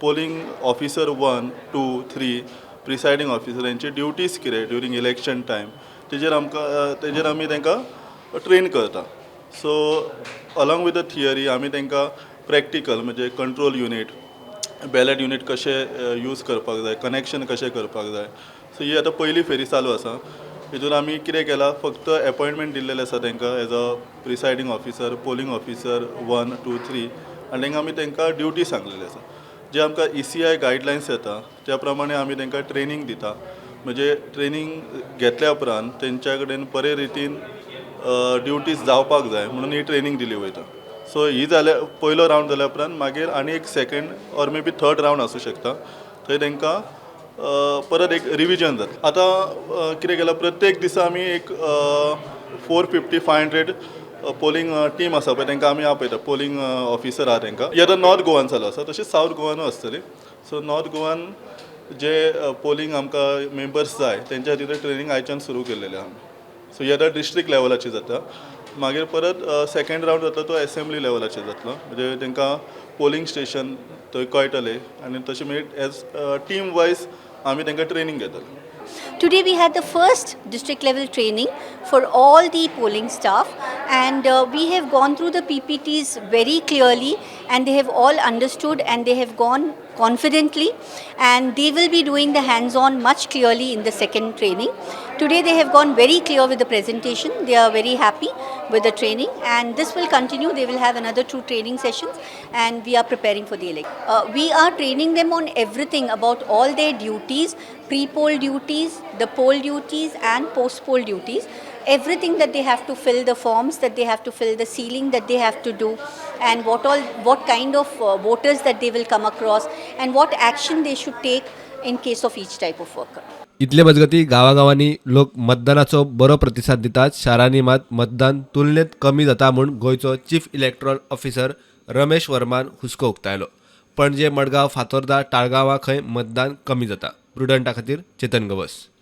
Polling officer 1, 2, 3 प्रिसायडींग officer यांची duties कितें during election time तेजेर आमी तांकां ट्रेन करता. So along with the theory आमी तांकां प्रॅक्टिकल म्हणजे कंट्रोल युनीट, बॅलेट युनीट कशें यूज करपाक जाय, कनेक्शन कशें करपाक जाय. सो ही आतां पयली फेरी चालू आसा. हितून आमी कितें केलां, फक्त अपॉयंटमेंट दिल्लेलें आसा तांकां as a presiding officer, polling officer 1, 2, 3 आनी आमी तांकां ड्युटी सांगलेली आसा. जे आमकां ECI गायडलायन्स येता त्या प्रमाणे आमी तांकां ट्रेनींग दिता. म्हणजे ट्रेनींग घेतल्या उपरांत तेंच्या कडेन बरे रितीन ड्युटीज जावपाक जाय म्हणून ही ट्रेनींग दिली वयता. सो ही पयलो रावंड जाल्या उपरांत मागीर आनी एक second or may be third round आसूं शकता. थंय तांकां परत एक रिविजन जाता. आतां कितें केलां, प्रत्येक दिसा आमी एक 450-500 पोलिंग टीम आसा पळय तांकां आमी आपयता. पोलिंग ऑफिसर आहा तांकां. ही आतां नॉर्थ गोवान चालू आसा, तशेंच सावथ गोवानूय आसतली. सो नॉर्थ गोवान जे पोलिंग आमकां मेंबर्स जाय तेंच्या खातीर ट्रेनींग आयच्यान सुरू केल्लेलें आहा. सो ही आतां डिस्ट्रिक्ट लेवलाची जाता. मागीर परत सेकंड रावंड जाता तो असेंब्ली लेवलाचेर जातलो. म्हणजे तांकां पोलिंग स्टेशन थंय कळटलें आनी तशें मागीर एज टीम वायज आमी तांकां ट्रेनींग घेतले. Today we had the first district level training for all the polling staff, and we have gone through the PPTs very clearly, and they have all understood and they have gone confidently, and they will be doing the hands-on much clearly in the second training. Today they have gone very clear with the presentation. They are very happy with the training, and this will continue. They will have another 2 training sessions, and we are preparing for the election. We are training them on everything about all their duties, pre-poll duties, the poll duties and post-poll duties. Everything that they have to fill, the forms that they have to fill, the sealing that they have to do, and what kind of voters that they will come across, and what action they should take in case of each type of worker. इथले मजगती गावागावांनी लोक मतदानाचो बरो प्रतिसाद दितात. शारांनी मात मतदान तुलनेत कमी जाता म्हूण गोंयचो चीफ इलेक्टोरल ऑफिसर रमेश वर्मान हुस्को उक्तायलो. पणजे, मडगांव, फातोर्डा, ताळगांवां खंय मतदान कमी जाता. प्रुडंटा खातीर चेतन गवस.